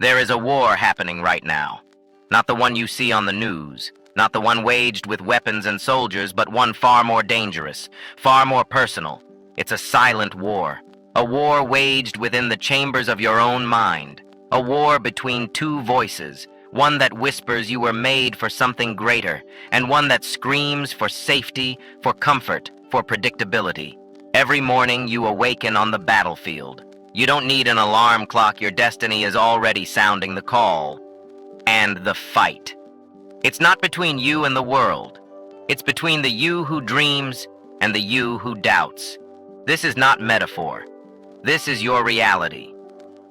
There is a war happening right now. Not the one you see on the news, not the one waged with weapons and soldiers, but one far more dangerous, far more personal. It's a silent war. A war waged within the chambers of your own mind. A war between two voices, one that whispers you were made for something greater, and one that screams for safety, for comfort, for predictability. Every morning you awaken on the battlefield. You don't need an alarm clock, your destiny is already sounding the call. And the fight. It's not between you and the world. It's between the you who dreams and the you who doubts. This is not metaphor. This is your reality.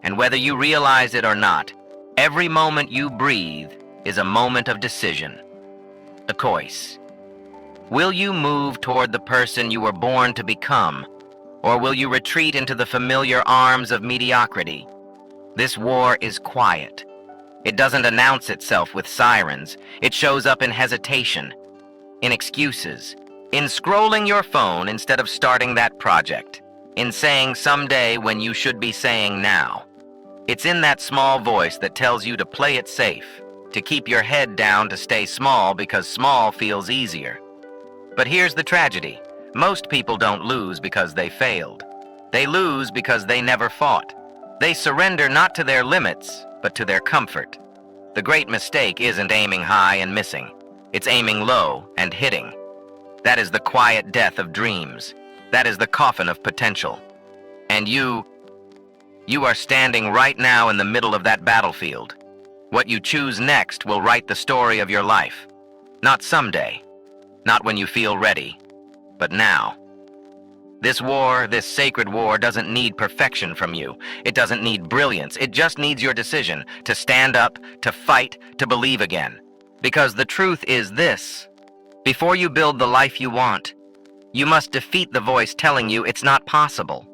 And whether you realize it or not, every moment you breathe is a moment of decision. A choice. Will you move toward the person you were born to become, or will you retreat into the familiar arms of mediocrity? This war is quiet. It doesn't announce itself with sirens. It shows up in hesitation, in excuses, in scrolling your phone instead of starting that project, in saying someday when you should be saying now. It's in that small voice that tells you to play it safe, to keep your head down, to stay small because small feels easier. But here's the tragedy. Most people don't lose because they failed. They lose because they never fought. They surrender not to their limits, but to their comfort. The great mistake isn't aiming high and missing. It's aiming low and hitting. That is the quiet death of dreams. That is the coffin of potential. And you are standing right now in the middle of that battlefield. What you choose next will write the story of your life. Not someday, not when you feel ready, but now. This war, this sacred war, doesn't need perfection from you. It doesn't need brilliance. It just needs your decision to stand up, to fight, to believe again. Because the truth is this: before you build the life you want, you must defeat the voice telling you it's not possible.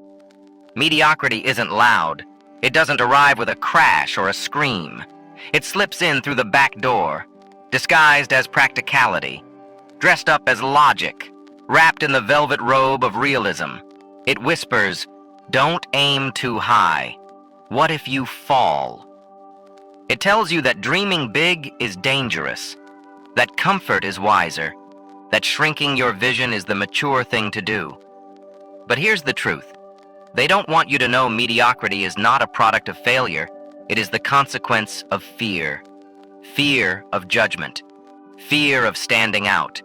Mediocrity isn't loud. It doesn't arrive with a crash or a scream. It slips in through the back door, disguised as practicality, dressed up as logic, wrapped in the velvet robe of realism. It whispers, "Don't aim too high. What if you fall?" It tells you that dreaming big is dangerous, that comfort is wiser, that shrinking your vision is the mature thing to do. But here's the truth. They don't want you to know mediocrity is not a product of failure. It is the consequence of fear. Fear of judgment. Fear of standing out.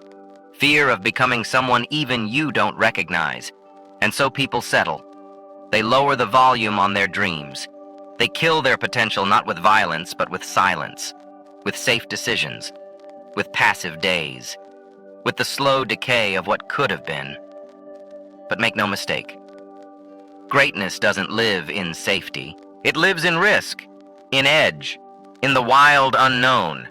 Fear of becoming someone even you don't recognize. And so people settle. They lower the volume on their dreams. They kill their potential not with violence, but with silence, with safe decisions, with passive days, with the slow decay of what could have been. But make no mistake, greatness doesn't live in safety. It lives in risk, in edge, in the wild unknown.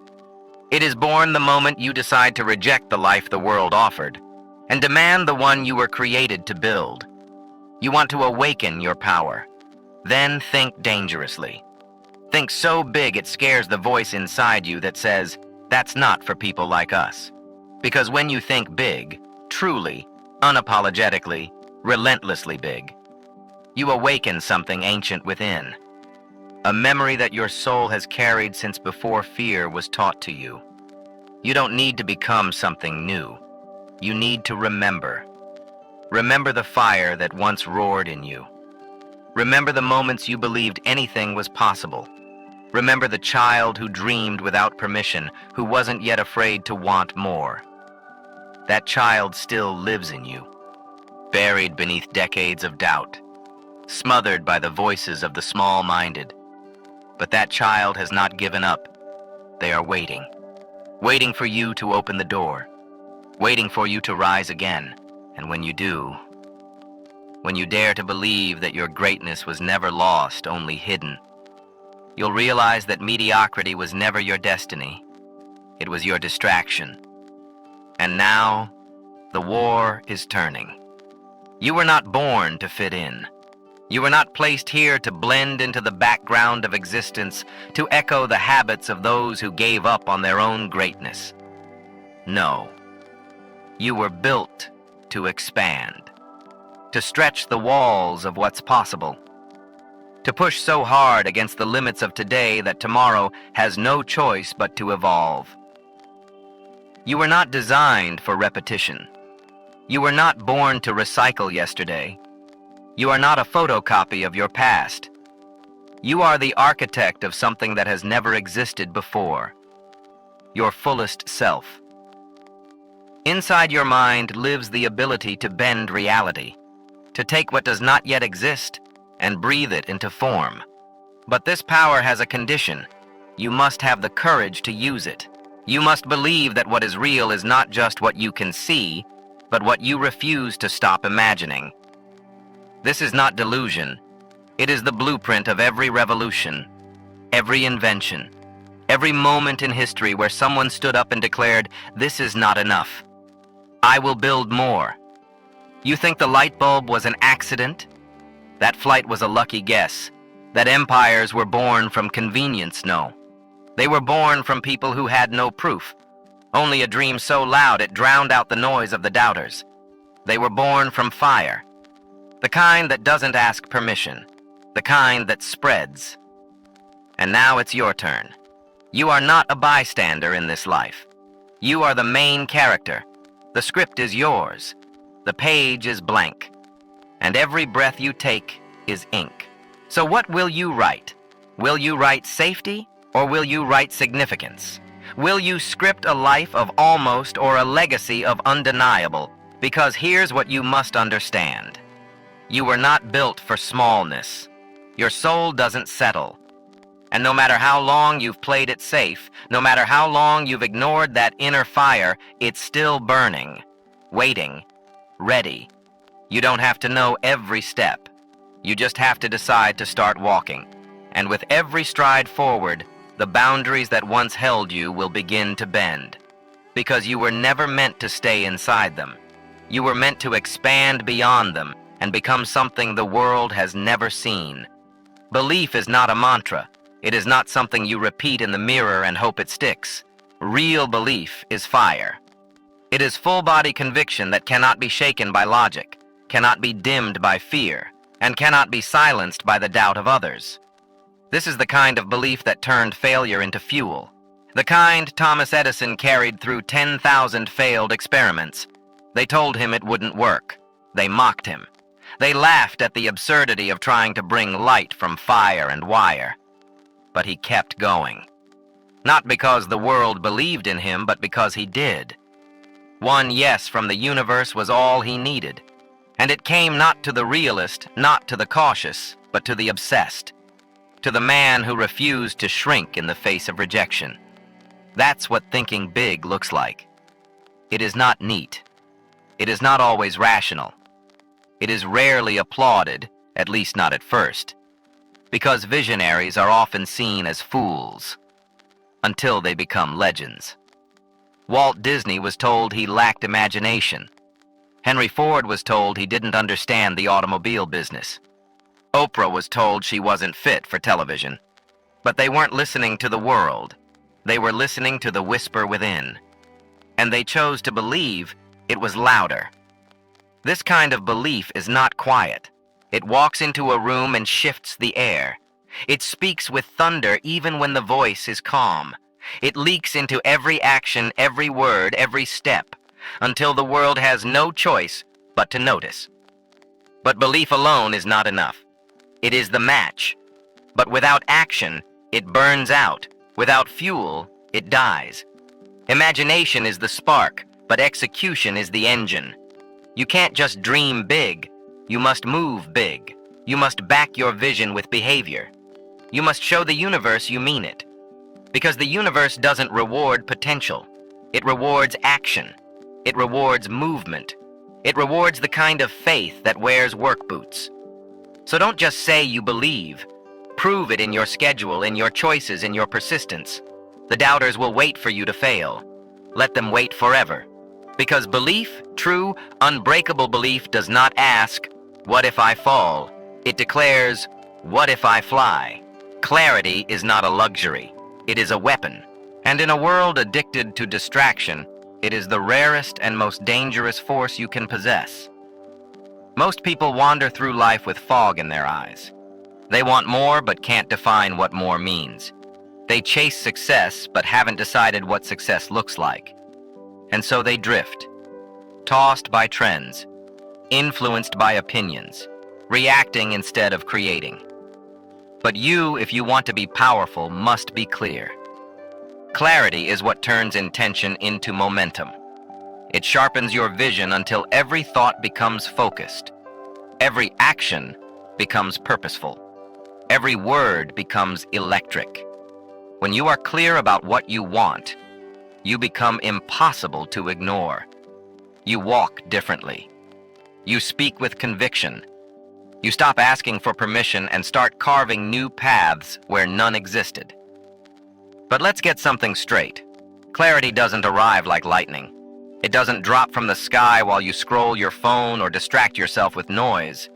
It is born the moment you decide to reject the life the world offered and demand the one you were created to build. You want to awaken your power. Then think dangerously. Think so big it scares the voice inside you that says, "That's not for people like us." Because when you think big, truly, unapologetically, relentlessly big, you awaken something ancient within. A memory that your soul has carried since before fear was taught to you. You don't need to become something new. You need to remember. Remember the fire that once roared in you. Remember the moments you believed anything was possible. Remember the child who dreamed without permission, who wasn't yet afraid to want more. That child still lives in you, buried beneath decades of doubt, smothered by the voices of the small-minded. But that child has not given up. They are waiting. Waiting for you to open the door. Waiting for you to rise again. And when you do, when you dare to believe that your greatness was never lost, only hidden, you'll realize that mediocrity was never your destiny. It was your distraction. And now, the war is turning. You were not born to fit in. You were not placed here to blend into the background of existence, to echo the habits of those who gave up on their own greatness. No. You were built to expand, to stretch the walls of what's possible, To push so hard against the limits of today that tomorrow has no choice but to evolve. You were not designed for repetition. You were not born to recycle yesterday. You are not a photocopy of your past. You are the architect of something that has never existed before. Your fullest self. Inside your mind lives the ability to bend reality, to take what does not yet exist and breathe it into form. But this power has a condition. You must have the courage to use it. You must believe that what is real is not just what you can see, but what you refuse to stop imagining. This is not delusion. It is the blueprint of every revolution, every invention, every moment in history where someone stood up and declared, "This is not enough. I will build more." You think the light bulb was an accident? That flight was a lucky guess. That empires were born from convenience? No. They were born from people who had no proof. Only a dream so loud it drowned out the noise of the doubters. They were born from fire. The kind that doesn't ask permission. The kind that spreads. And now it's your turn. You are not a bystander in this life. You are the main character. The script is yours. The page is blank. And every breath you take is ink. So what will you write? Will you write safety or will you write significance? Will you script a life of almost or a legacy of undeniable? Because here's what you must understand. You were not built for smallness. Your soul doesn't settle. And no matter how long you've played it safe, no matter how long you've ignored that inner fire, it's still burning, waiting, ready. You don't have to know every step. You just have to decide to start walking. And with every stride forward, the boundaries that once held you will begin to bend. Because you were never meant to stay inside them. You were meant to expand beyond them and become something the world has never seen. Belief is not a mantra. It is not something you repeat in the mirror and hope it sticks. Real belief is fire. It is full-body conviction that cannot be shaken by logic, cannot be dimmed by fear, and cannot be silenced by the doubt of others. This is the kind of belief that turned failure into fuel. The kind Thomas Edison carried through 10,000 failed experiments. They told him it wouldn't work. They mocked him. They laughed at the absurdity of trying to bring light from fire and wire. But he kept going. Not because the world believed in him, but because he did. One yes from the universe was all he needed. And it came not to the realist, not to the cautious, but to the obsessed. To the man who refused to shrink in the face of rejection. That's what thinking big looks like. It is not neat. It is not always rational. It is rarely applauded, at least not at first. Because visionaries are often seen as fools, until they become legends. Walt Disney was told he lacked imagination. Henry Ford was told he didn't understand the automobile business. Oprah was told she wasn't fit for television. But they weren't listening to the world. They were listening to the whisper within. And they chose to believe it was louder. This kind of belief is not quiet. It walks into a room and shifts the air. It speaks with thunder even when the voice is calm. It leaks into every action, every word, every step, until the world has no choice but to notice. But belief alone is not enough. It is the match. But without action, it burns out. Without fuel, it dies. Imagination is the spark, but execution is the engine. You can't just dream big. You must move big. You must back your vision with behavior. You must show the universe you mean it. Because the universe doesn't reward potential. It rewards action. It rewards movement. It rewards the kind of faith that wears work boots. So don't just say you believe. Prove it in your schedule, in your choices, in your persistence. The doubters will wait for you to fail. Let them wait forever. Because belief, true, unbreakable belief, does not ask, "What if I fall?" It declares, "What if I fly?" Clarity is not a luxury. It is a weapon. And in a world addicted to distraction, it is the rarest and most dangerous force you can possess. Most people wander through life with fog in their eyes. They want more but can't define what more means. They chase success but haven't decided what success looks like. And so they drift, tossed by trends, influenced by opinions, reacting instead of creating. But you, if you want to be powerful, must be clear. Clarity is what turns intention into momentum. It sharpens your vision until every thought becomes focused. Every action becomes purposeful. Every word becomes electric. When you are clear about what you want, you become impossible to ignore. You walk differently. You speak with conviction. You stop asking for permission and start carving new paths where none existed. But let's get something straight. Clarity doesn't arrive like lightning. It doesn't drop from the sky while you scroll your phone or distract yourself with noise.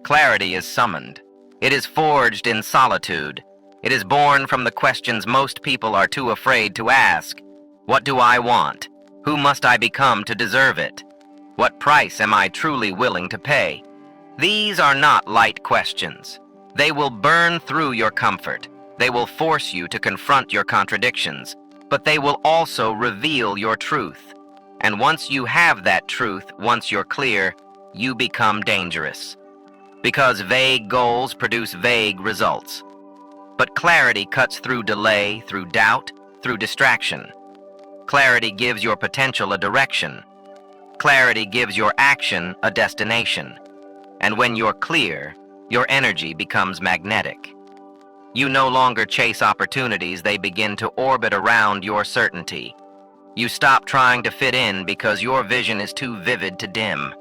Clarity is summoned. It is forged in solitude. It is born from the questions most people are too afraid to ask. What do I want? Who must I become to deserve it? What price am I truly willing to pay? These are not light questions. They will burn through your comfort. They will force you to confront your contradictions, but they will also reveal your truth. And once you have that truth, once you're clear, you become dangerous. Because vague goals produce vague results. But clarity cuts through delay, through doubt, through distraction. Clarity gives your potential a direction. Clarity gives your action a destination. And when you're clear, your energy becomes magnetic. You no longer chase opportunities, they begin to orbit around your certainty. You stop trying to fit in because your vision is too vivid to dim.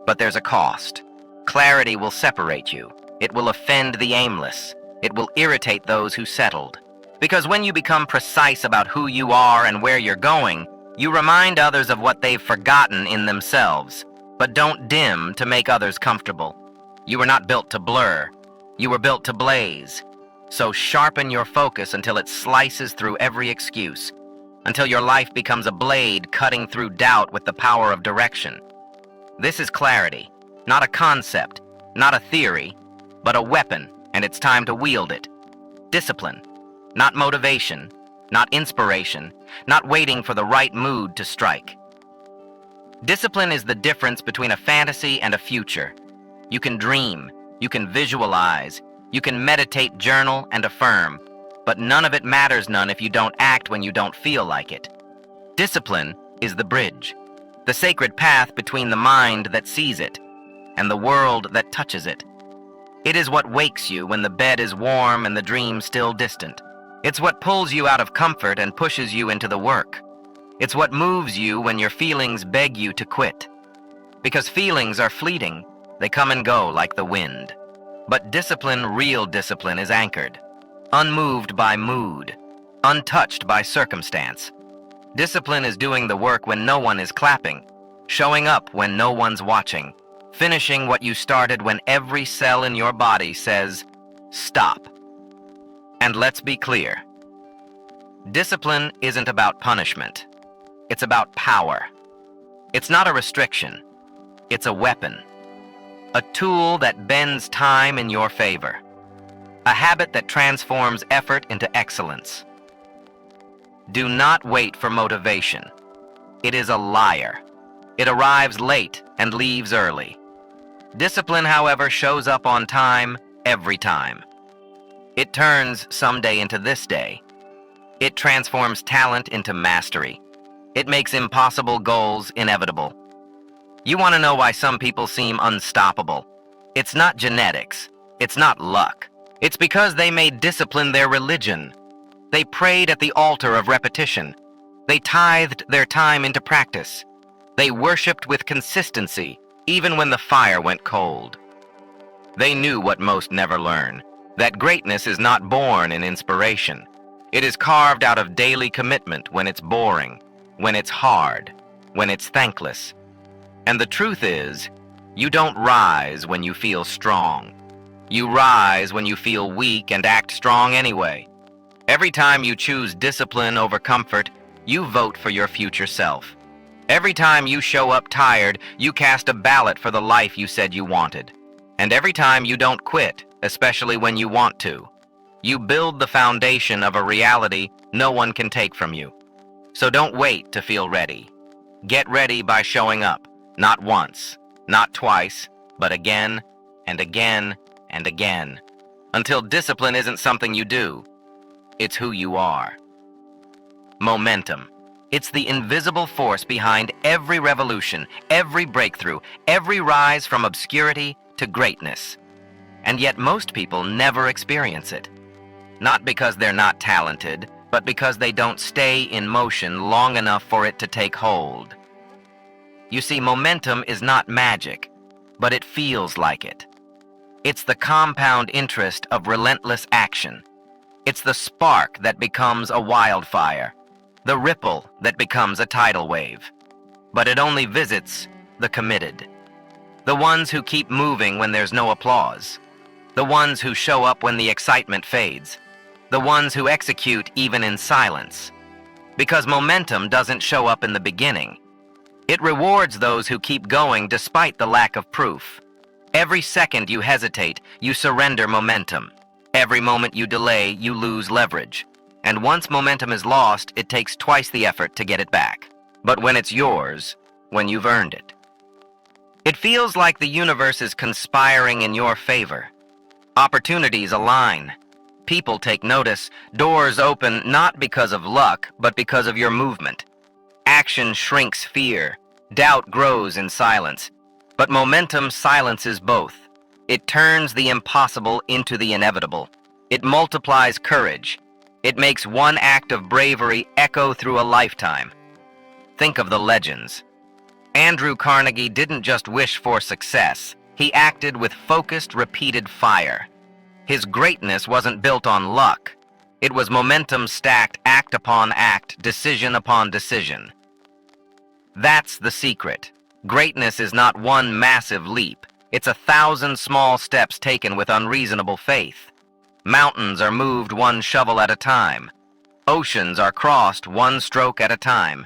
But there's a cost. Clarity will separate you. It will offend the aimless. It will irritate those who settled. Because when you become precise about who you are and where you're going, you remind others of what they've forgotten in themselves. But don't dim to make others comfortable. You were not built to blur. You were built to blaze. So sharpen your focus until it slices through every excuse, until your life becomes a blade cutting through doubt with the power of direction. This is clarity, not a concept, not a theory, but a weapon, and it's time to wield it. Discipline, not motivation, not inspiration, not waiting for the right mood to strike. Discipline is the difference between a fantasy and a future. You can dream, you can visualize, you can meditate, journal, and affirm, but none of it matters none if you don't act when you don't feel like it. Discipline is the bridge, the sacred path between the mind that sees it and the world that touches it. It is what wakes you when the bed is warm and the dream still distant. It's what pulls you out of comfort and pushes you into the work. It's what moves you when your feelings beg you to quit. Because feelings are fleeting, they come and go like the wind. But discipline, real discipline, is anchored, unmoved by mood, untouched by circumstance. Discipline is doing the work when no one is clapping, showing up when no one's watching, finishing what you started when every cell in your body says, stop. And let's be clear. Discipline isn't about punishment. It's about power. It's not a restriction. It's a weapon. A tool that bends time in your favor. A habit that transforms effort into excellence. Do not wait for motivation. It is a liar. It arrives late and leaves early. Discipline, however, shows up on time every time. It turns someday into this day. It transforms talent into mastery. It makes impossible goals inevitable. You want to know why some people seem unstoppable? It's not genetics. It's not luck. It's because they made discipline their religion. They prayed at the altar of repetition. They tithed their time into practice. They worshipped with consistency, even when the fire went cold. They knew what most never learn, that greatness is not born in inspiration. It is carved out of daily commitment when it's boring, when it's hard, when it's thankless. And the truth is, you don't rise when you feel strong. You rise when you feel weak and act strong anyway. Every time you choose discipline over comfort, you vote for your future self. Every time you show up tired, you cast a ballot for the life you said you wanted. And every time you don't quit, especially when you want to. You build the foundation of a reality no one can take from you. So don't wait to feel ready. Get ready by showing up, not once, not twice, but again and again and again, until discipline isn't something you do, it's who you are. Momentum. It's the invisible force behind every revolution, every breakthrough, every rise from obscurity to greatness. And yet most people never experience it. Not because they're not talented, but because they don't stay in motion long enough for it to take hold. You see, momentum is not magic, but it feels like it. It's the compound interest of relentless action. It's the spark that becomes a wildfire, the ripple that becomes a tidal wave. But it only visits the committed. The ones who keep moving when there's no applause. The ones who show up when the excitement fades. The ones who execute even in silence. Because momentum doesn't show up in the beginning. It rewards those who keep going despite the lack of proof. Every second you hesitate, you surrender momentum. Every moment you delay, you lose leverage. And once momentum is lost, it takes twice the effort to get it back. But when it's yours, when you've earned it. It feels like the universe is conspiring in your favor. Opportunities align. People take notice. Doors open not because of luck, but because of your movement. Action shrinks fear. Doubt grows in silence. But momentum silences both. It turns the impossible into the inevitable. It multiplies courage. It makes one act of bravery echo through a lifetime. Think of the legends. Andrew Carnegie didn't just wish for success. He acted with focused, repeated fire. His greatness wasn't built on luck. It was momentum stacked act upon act, decision upon decision. That's the secret. Greatness is not one massive leap. It's 1,000 small steps taken with unreasonable faith. Mountains are moved one shovel at a time. Oceans are crossed one stroke at a time.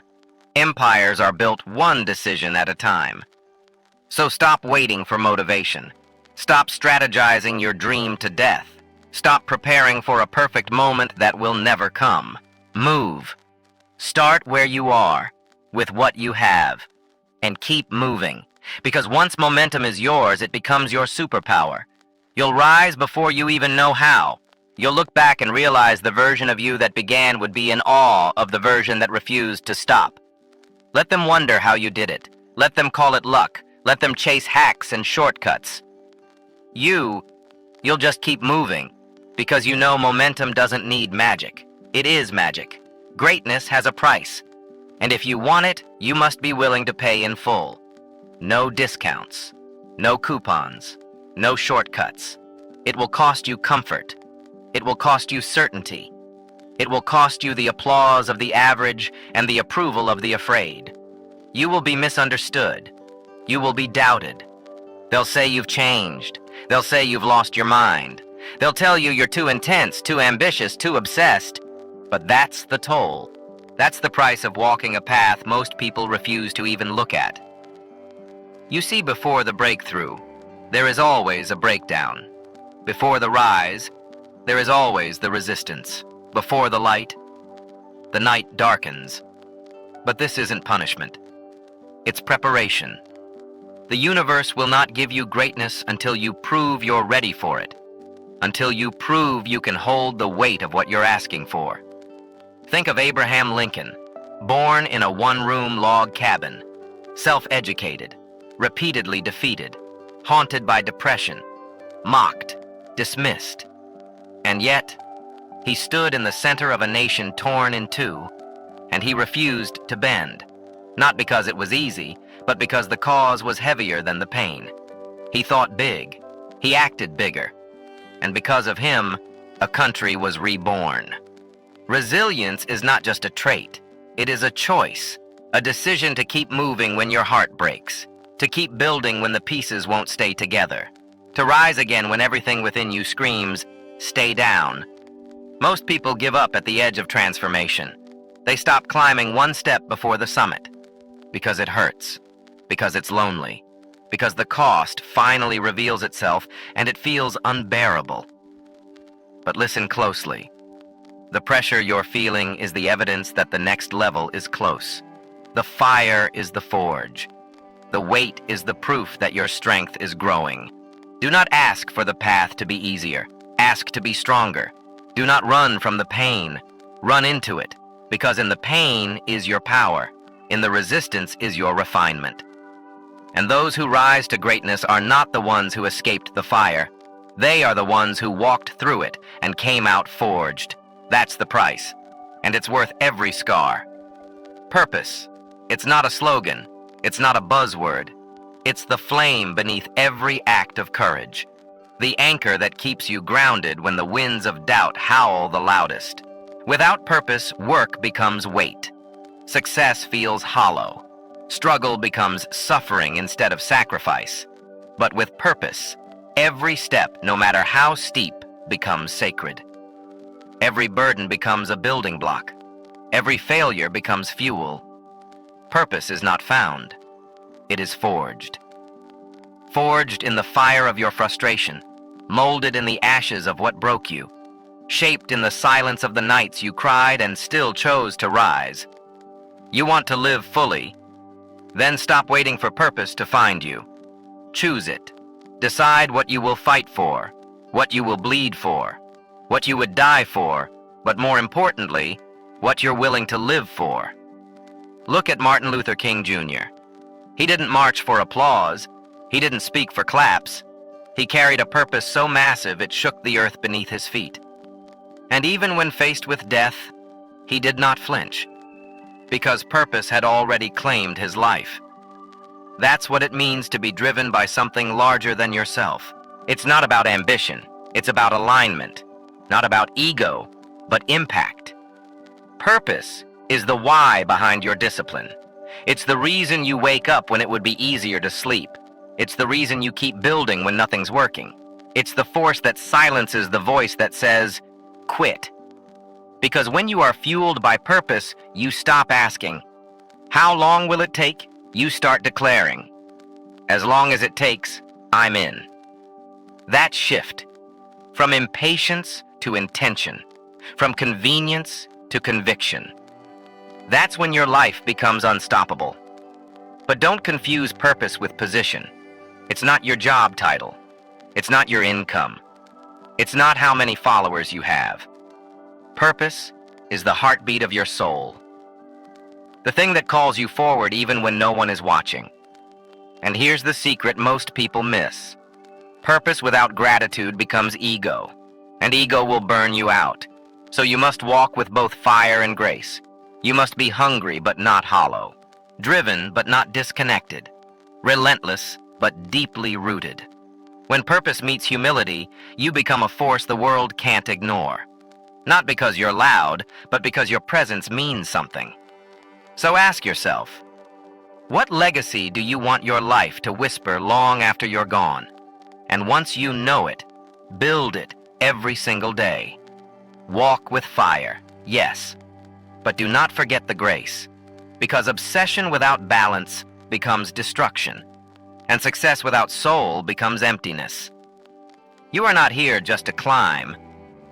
Empires are built one decision at a time. So stop waiting for motivation. Stop strategizing your dream to death. Stop preparing for a perfect moment that will never come. Move. Start where you are, with what you have, and keep moving. Because once momentum is yours, it becomes your superpower. You'll rise before you even know how. You'll look back and realize the version of you that began would be in awe of the version that refused to stop. Let them wonder how you did it. Let them call it luck. Let them chase hacks and shortcuts. You'll just keep moving, because you know momentum doesn't need magic. It is magic. Greatness has a price. And if you want it, you must be willing to pay in full. No discounts. No coupons. No shortcuts. It will cost you comfort. It will cost you certainty. It will cost you the applause of the average and the approval of the afraid. You will be misunderstood. You will be doubted. They'll say you've changed. They'll say you've lost your mind. They'll tell you you're too intense, too ambitious, too obsessed. But that's the toll. That's the price of walking a path most people refuse to even look at. You see, before the breakthrough, there is always a breakdown. Before the rise, there is always the resistance. Before the light, the night darkens. But this isn't punishment. It's preparation. The universe will not give you greatness until you prove you're ready for it. Until you prove you can hold the weight of what you're asking for. Think of Abraham Lincoln, born in a one-room log cabin, self-educated, repeatedly defeated, haunted by depression, mocked, dismissed. And yet, he stood in the center of a nation torn in two, and he refused to bend, not because it was easy, but because the cause was heavier than the pain. He thought big, he acted bigger, and because of him, a country was reborn. Resilience is not just a trait, it is a choice, a decision to keep moving when your heart breaks, to keep building when the pieces won't stay together, to rise again when everything within you screams, stay down. Most people give up at the edge of transformation. They stop climbing one step before the summit, because it hurts, because it's lonely, because the cost finally reveals itself and it feels unbearable. But listen closely. The pressure you're feeling is the evidence that the next level is close. The fire is the forge. The weight is the proof that your strength is growing. Do not ask for the path to be easier. Ask to be stronger. Do not run from the pain. Run into it, because in the pain is your power. In the resistance is your refinement. And those who rise to greatness are not the ones who escaped the fire. They are the ones who walked through it and came out forged. That's the price, and it's worth every scar. Purpose. It's not a slogan. It's not a buzzword. It's the flame beneath every act of courage. The anchor that keeps you grounded when the winds of doubt howl the loudest. Without purpose, work becomes weight. Success feels hollow. Struggle becomes suffering instead of sacrifice. But with purpose, every step, no matter how steep, becomes sacred. Every burden becomes a building block. Every failure becomes fuel. Purpose is not found. It is forged. Forged in the fire of your frustration, molded in the ashes of what broke you, shaped in the silence of the nights you cried and still chose to rise. You want to live fully? Then stop waiting for purpose to find you. Choose it. Decide what you will fight for, what you will bleed for, what you would die for, but more importantly, what you're willing to live for. Look at Martin Luther King Jr. He didn't march for applause. He didn't speak for claps. He carried a purpose so massive it shook the earth beneath his feet. And even when faced with death, he did not flinch, because purpose had already claimed his life. That's what it means to be driven by something larger than yourself. It's not about ambition. It's about alignment. Not about ego, but impact. Purpose is the why behind your discipline. It's the reason you wake up when it would be easier to sleep. It's the reason you keep building when nothing's working. It's the force that silences the voice that says, quit. Because when you are fueled by purpose, you stop asking, how long will it take? You start declaring, as long as it takes, I'm in. That shift, from impatience to intention, from convenience to conviction, that's when your life becomes unstoppable. But don't confuse purpose with position. It's not your job title. It's not your income. It's not how many followers you have. Purpose is the heartbeat of your soul. The thing that calls you forward even when no one is watching. And here's the secret most people miss. Purpose without gratitude becomes ego, and ego will burn you out. So you must walk with both fire and grace. You must be hungry but not hollow, driven but not disconnected, relentless but deeply rooted. When purpose meets humility, you become a force the world can't ignore. Not because you're loud, but because your presence means something. So ask yourself, what legacy do you want your life to whisper long after you're gone? And once you know it, build it every single day. Walk with fire, yes, but do not forget the grace, because obsession without balance becomes destruction, and success without soul becomes emptiness. You are not here just to climb.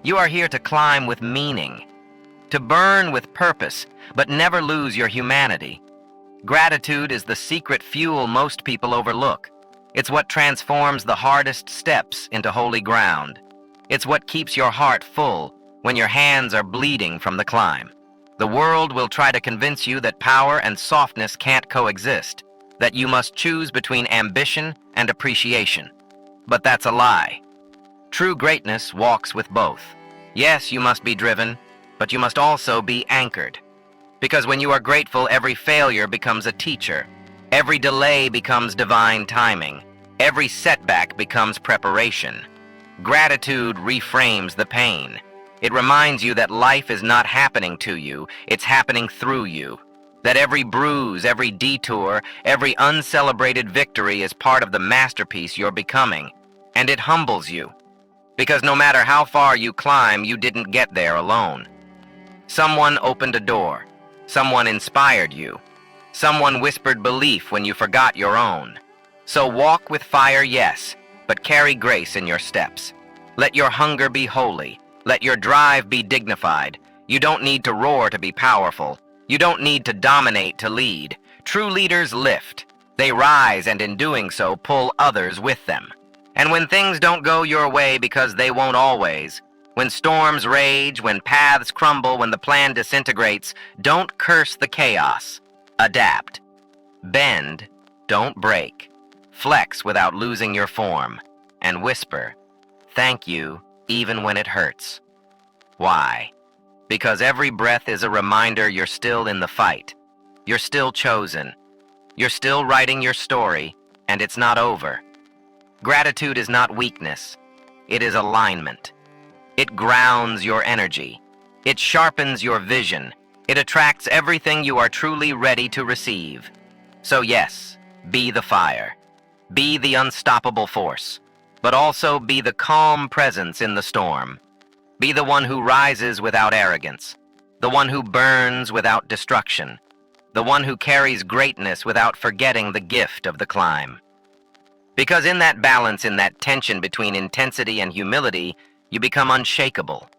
You are here to climb with meaning, to burn with purpose, but never lose your humanity. Gratitude is the secret fuel most people overlook. It's what transforms the hardest steps into holy ground. It's what keeps your heart full when your hands are bleeding from the climb. The world will try to convince you that power and softness can't coexist, that you must choose between ambition and appreciation. But that's a lie. True greatness walks with both. Yes, you must be driven, but you must also be anchored. Because when you are grateful, every failure becomes a teacher. Every delay becomes divine timing. Every setback becomes preparation. Gratitude reframes the pain. It reminds you that life is not happening to you, it's happening through you. That every bruise, every detour, every uncelebrated victory is part of the masterpiece you're becoming. And it humbles you. Because no matter how far you climb, you didn't get there alone. Someone opened a door. Someone inspired you. Someone whispered belief when you forgot your own. So walk with fire, yes, but carry grace in your steps. Let your hunger be holy. Let your drive be dignified. You don't need to roar to be powerful. You don't need to dominate to lead. True leaders lift. They rise, and in doing so, pull others with them. And when things don't go your way, because they won't always, when storms rage, when paths crumble, when the plan disintegrates, don't curse the chaos. Adapt. Bend, don't break. Flex without losing your form. And whisper, thank you, even when it hurts. Why? Because every breath is a reminder you're still in the fight. You're still chosen. You're still writing your story, and it's not over. Gratitude is not weakness. It is alignment. It grounds your energy. It sharpens your vision. It attracts everything you are truly ready to receive. So yes, be the fire. Be the unstoppable force. But also be the calm presence in the storm. Be the one who rises without arrogance. The one who burns without destruction. The one who carries greatness without forgetting the gift of the climb. Because in that balance, in that tension between intensity and humility, you become unshakable.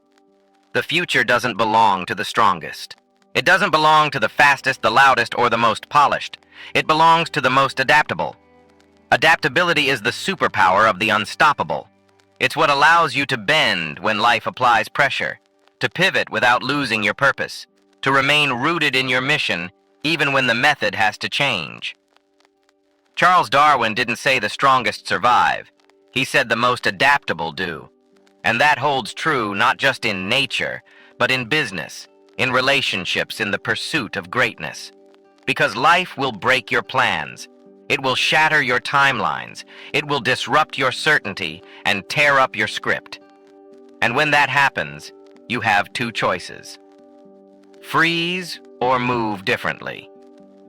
The future doesn't belong to the strongest. It doesn't belong to the fastest, the loudest, or the most polished. It belongs to the most adaptable. Adaptability is the superpower of the unstoppable. It's what allows you to bend when life applies pressure, to pivot without losing your purpose, to remain rooted in your mission even when the method has to change. Charles Darwin didn't say the strongest survive. He said the most adaptable do. And that holds true not just in nature, but in business, in relationships, in the pursuit of greatness. Because life will break your plans. It will shatter your timelines. It will disrupt your certainty and tear up your script. And when that happens, you have two choices. Freeze or move differently.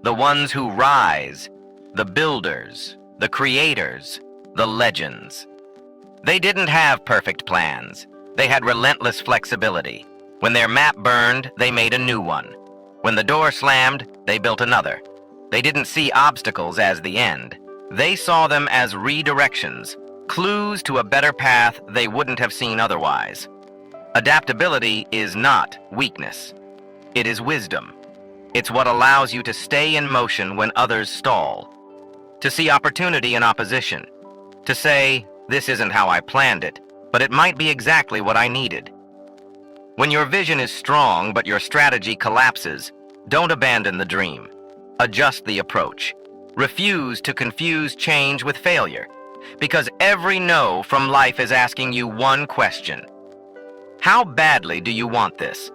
The ones who rise, the builders, the creators, the legends. They didn't have perfect plans. They had relentless flexibility. When their map burned, they made a new one. When the door slammed, they built another. They didn't see obstacles as the end. They saw them as redirections, clues to a better path they wouldn't have seen otherwise. Adaptability is not weakness. It is wisdom. It's what allows you to stay in motion when others stall, to see opportunity in opposition, to say, this isn't how I planned it, but it might be exactly what I needed. When your vision is strong but your strategy collapses, don't abandon the dream. Adjust the approach. Refuse to confuse change with failure, because every no from life is asking you one question. How badly do you want this?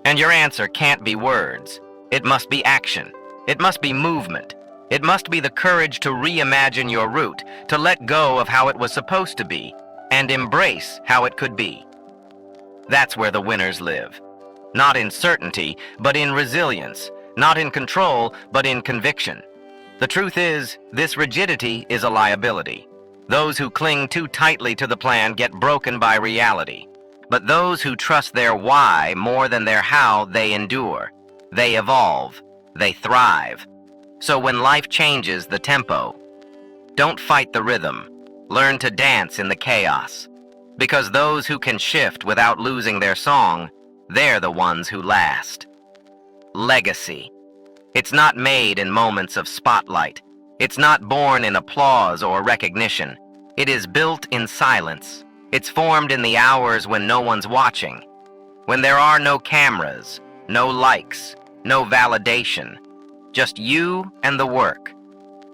And your answer can't be words. It must be action. It must be movement. It must be the courage to reimagine your route, to let go of how it was supposed to be, and embrace how it could be. That's where the winners live. Not in certainty, but in resilience. Not in control, but in conviction. The truth is, this rigidity is a liability. Those who cling too tightly to the plan get broken by reality. But those who trust their why more than their how, they endure. They evolve. They thrive. So when life changes the tempo, don't fight the rhythm. Learn to dance in the chaos. Because those who can shift without losing their song, they're the ones who last. Legacy. It's not made in moments of spotlight. It's not born in applause or recognition. It is built in silence. It's formed in the hours when no one's watching. When there are no cameras, no likes, no validation. Just you and the work.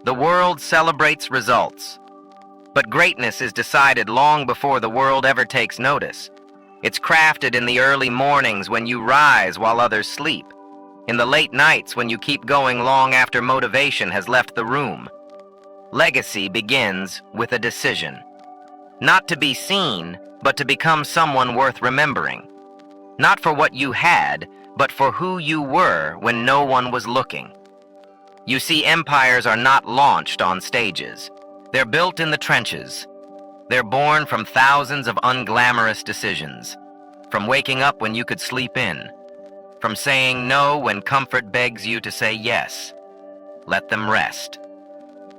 The world celebrates results. But greatness is decided long before the world ever takes notice. It's crafted in the early mornings when you rise while others sleep. In the late nights when you keep going long after motivation has left the room. Legacy begins with a decision. Not to be seen, but to become someone worth remembering. Not for what you had, but for who you were when no one was looking. You see, empires are not launched on stages. They're built in the trenches. They're born from thousands of unglamorous decisions. From waking up when you could sleep in. From saying no when comfort begs you to say yes. Let them rest.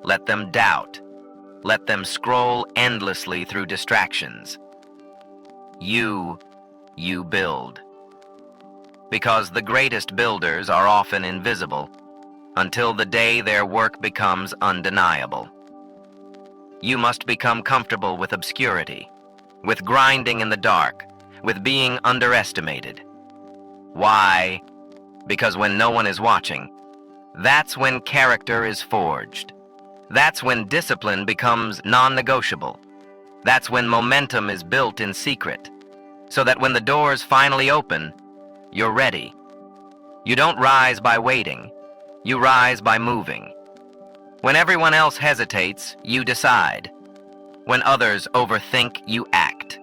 Let them doubt. Let them scroll endlessly through distractions. You build. Because the greatest builders are often invisible until the day their work becomes undeniable. You must become comfortable with obscurity, with grinding in the dark, with being underestimated. Why? Because when no one is watching, that's when character is forged. That's when discipline becomes non-negotiable. That's when momentum is built in secret, so that when the doors finally open, you're ready. You don't rise by waiting. You rise by moving. When everyone else hesitates, you decide. When others overthink, you act.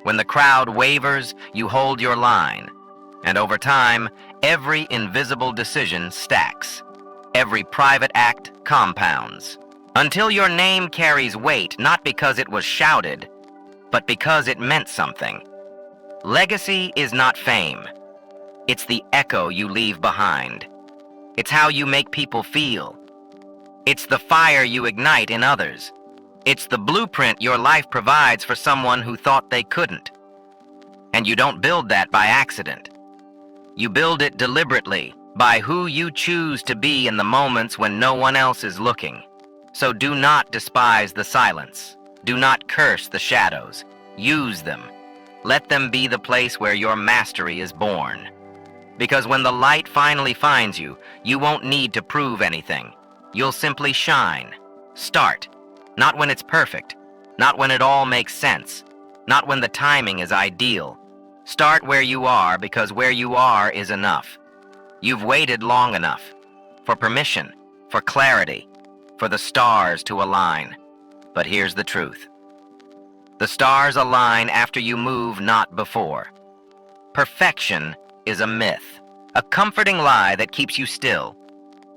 When the crowd wavers, you hold your line. And over time, every invisible decision stacks. Every private act compounds. Until your name carries weight, not because it was shouted, but because it meant something. Legacy is not fame. It's the echo you leave behind. It's how you make people feel. It's the fire you ignite in others. It's the blueprint your life provides for someone who thought they couldn't. And you don't build that by accident. You build it deliberately, by who you choose to be in the moments when no one else is looking. So do not despise the silence. Do not curse the shadows. Use them. Let them be the place where your mastery is born. Because when the light finally finds you, you won't need to prove anything. You'll simply shine. Start. Not when it's perfect. Not when it all makes sense. Not when the timing is ideal. Start where you are, because where you are is enough. You've waited long enough. For permission. For clarity. For the stars to align. But here's the truth. The stars align after you move, not before. Perfection is a myth, a comforting lie that keeps you still.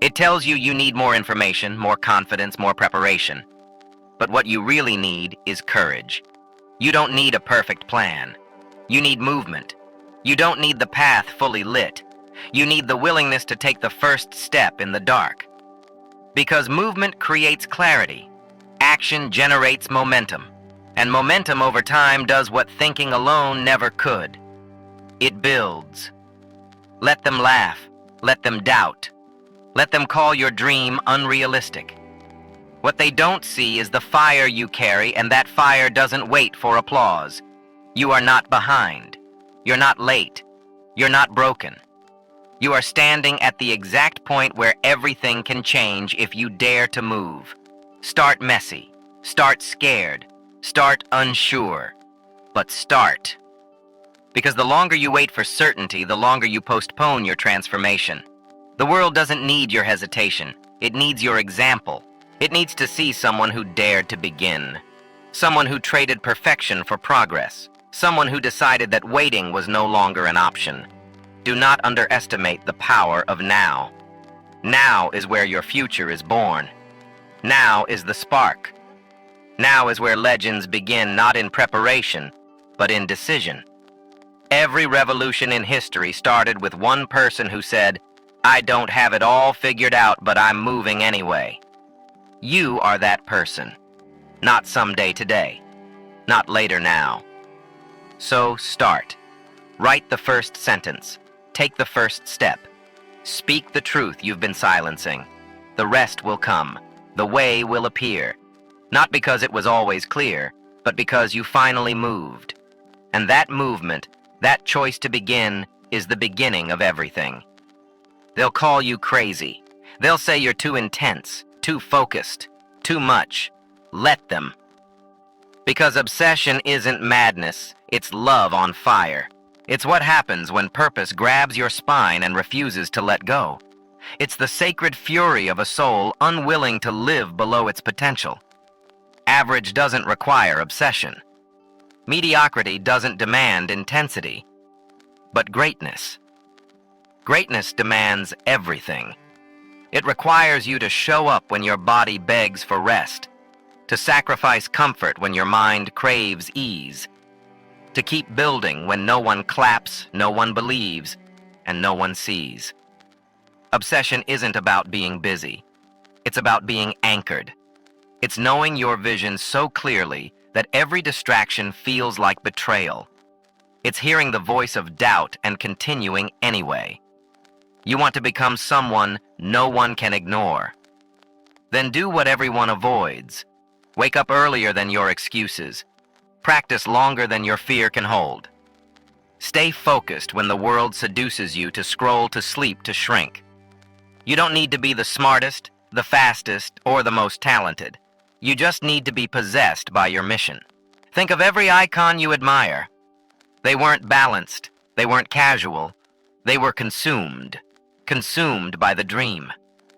It tells you you need more information, more confidence, more preparation. But what you really need is courage. You don't need a perfect plan. You need movement. You don't need the path fully lit. You need the willingness to take the first step in the dark. Because movement creates clarity. Action generates momentum. And momentum over time does what thinking alone never could. It builds. Let them laugh. Let them doubt. Let them call your dream unrealistic. What they don't see is the fire you carry, and that fire doesn't wait for applause. You are not behind. You're not late. You're not broken. You are standing at the exact point where everything can change if you dare to move. Start messy. Start scared. Start unsure. But start. Because the longer you wait for certainty, the longer you postpone your transformation. The world doesn't need your hesitation. It needs your example. It needs to see someone who dared to begin. Someone who traded perfection for progress. Someone who decided that waiting was no longer an option. Do not underestimate the power of now. Now is where your future is born. Now is the spark. Now is where legends begin, not in preparation, but in decision. Every revolution in history started with one person who said, "I don't have it all figured out, but I'm moving anyway." You are that person. Not someday today. Not later now. So start. Write the first sentence. Take the first step. Speak the truth you've been silencing. The rest will come. The way will appear. Not because it was always clear, but because you finally moved. And that movement, that choice to begin, is the beginning of everything. They'll call you crazy. They'll say you're too intense, too focused, too much. Let them. Because obsession isn't madness, it's love on fire. It's what happens when purpose grabs your spine and refuses to let go. It's the sacred fury of a soul unwilling to live below its potential. Average doesn't require obsession. Mediocrity doesn't demand intensity. But greatness. Greatness demands everything. It requires you to show up when your body begs for rest, to sacrifice comfort when your mind craves ease, to keep building when no one claps, no one believes, and no one sees. Obsession isn't about being busy. It's about being anchored. It's knowing your vision so clearly that every distraction feels like betrayal. It's hearing the voice of doubt and continuing anyway. You want to become someone no one can ignore. Then do what everyone avoids. Wake up earlier than your excuses. Practice longer than your fear can hold. Stay focused when the world seduces you to scroll to sleep to shrink. You don't need to be the smartest, the fastest, or the most talented. You just need to be possessed by your mission. Think of every icon you admire. They weren't balanced. They weren't casual. They were consumed. Consumed by the dream,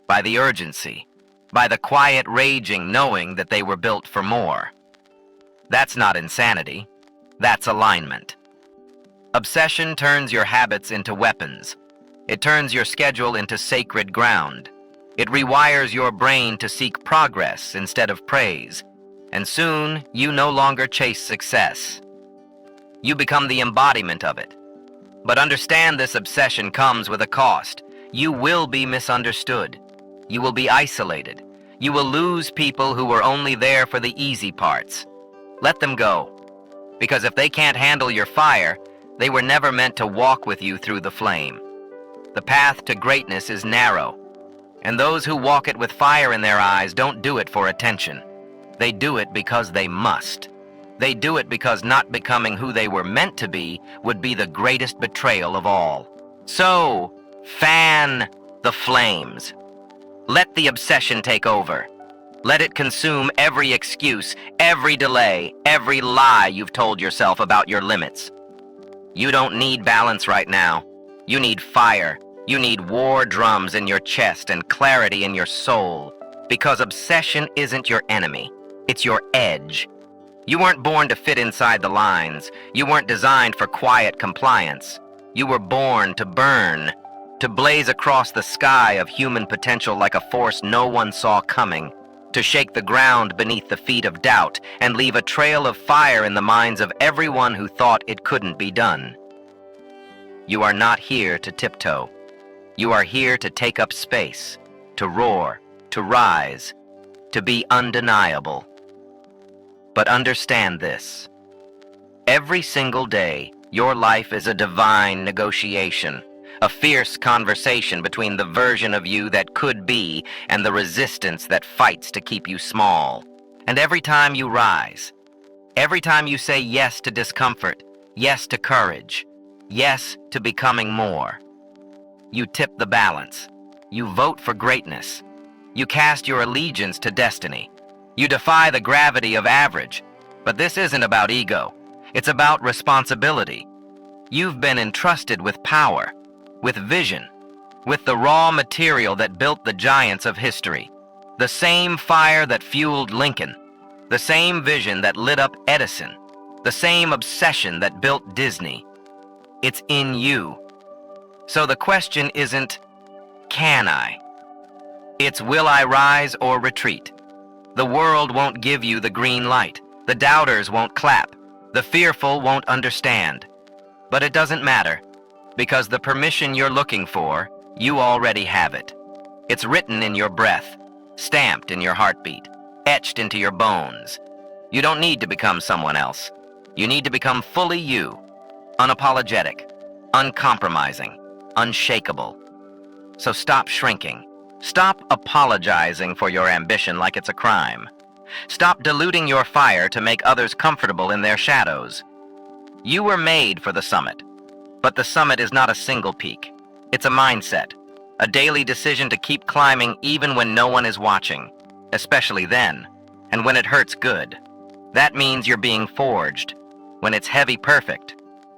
by the urgency, by the quiet raging knowing that they were built for more. That's not insanity. That's alignment. Obsession turns your habits into weapons. It turns your schedule into sacred ground. It rewires your brain to seek progress instead of praise. And soon, you no longer chase success. You become the embodiment of it. But understand this obsession comes with a cost. You will be misunderstood. You will be isolated. You will lose people who were only there for the easy parts. Let them go. Because if they can't handle your fire, they were never meant to walk with you through the flame. The path to greatness is narrow, and those who walk it with fire in their eyes don't do it for attention. They do it because they must. They do it because not becoming who they were meant to be would be the greatest betrayal of all. So, fan the flames. Let the obsession take over. Let it consume every excuse, every delay, every lie you've told yourself about your limits. You don't need balance right now. You need fire. You need war drums in your chest and clarity in your soul. Because obsession isn't your enemy. It's your edge. You weren't born to fit inside the lines. You weren't designed for quiet compliance. You were born to burn, to blaze across the sky of human potential like a force no one saw coming, to shake the ground beneath the feet of doubt and leave a trail of fire in the minds of everyone who thought it couldn't be done. You are not here to tiptoe. You are here to take up space, to roar, to rise, to be undeniable. But understand this. Every single day, your life is a divine negotiation, a fierce conversation between the version of you that could be and the resistance that fights to keep you small. And every time you rise, every time you say yes to discomfort, yes to courage, yes to becoming more, you tip the balance. You vote for greatness. You cast your allegiance to destiny. You defy the gravity of average. But this isn't about ego. It's about responsibility. You've been entrusted with power, with vision, with the raw material that built the giants of history. The same fire that fueled Lincoln. The same vision that lit up Edison. The same obsession that built Disney. It's in you. So the question isn't, can I? It's, will I rise or retreat? The world won't give you the green light. The doubters won't clap. The fearful won't understand. But it doesn't matter, because the permission you're looking for, you already have it. It's written in your breath, stamped in your heartbeat, etched into your bones. You don't need to become someone else. You need to become fully you, unapologetic, uncompromising, unshakable. So stop shrinking. Stop apologizing for your ambition like it's a crime. Stop diluting your fire to make others comfortable in their shadows. You were made for the summit, but the summit is not a single peak. It's a mindset, a daily decision to keep climbing even when no one is watching, especially then, and when it hurts good. That means you're being forged. When it's heavy, perfect.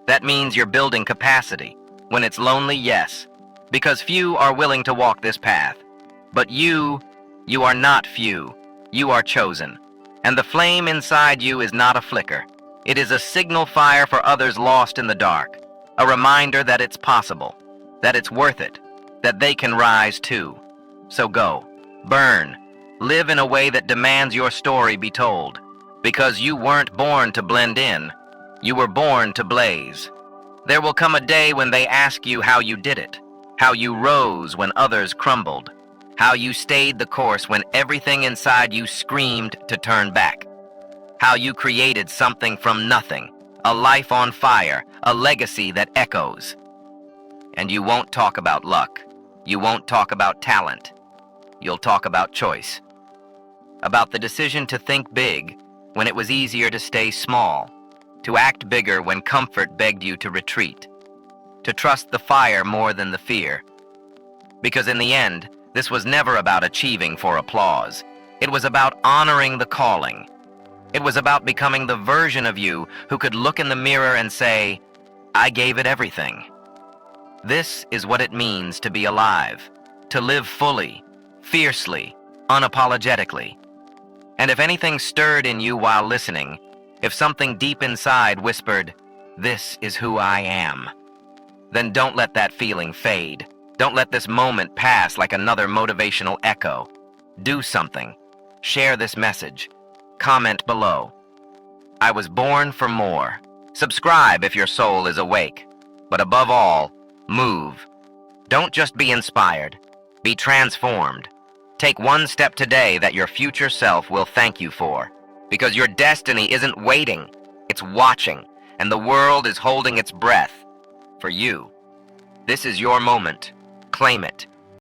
That means you're building capacity. When it's lonely, yes, because few are willing to walk this path. But you are not few. You are chosen. And the flame inside you is not a flicker. It is a signal fire for others lost in the dark. A reminder that it's possible, that it's worth it, that they can rise too. So go, burn, live in a way that demands your story be told. Because you weren't born to blend in. You were born to blaze. There will come a day when they ask you how you did it, how you rose when others crumbled, How you stayed the course when everything inside you screamed to turn back. How you created something from nothing, a life on fire, a legacy that echoes. And you won't talk about luck. You won't talk about talent. You'll talk about choice. About the decision to think big when it was easier to stay small, to act bigger when comfort begged you to retreat, to trust the fire more than the fear. Because in the end, this was never about achieving for applause. It was about honoring the calling. It was about becoming the version of you who could look in the mirror and say, I gave it everything. This is what it means to be alive, to live fully, fiercely, unapologetically. And if anything stirred in you while listening, if something deep inside whispered, this is who I am, then don't let that feeling fade. Don't let this moment pass like another motivational echo. Do something. Share this message. Comment below. I was born for more. Subscribe if your soul is awake. But above all, move. Don't just be inspired. Be transformed. Take one step today that your future self will thank you for. Because your destiny isn't waiting. It's watching. And the world is holding its breath for you. This is your moment. Claim it.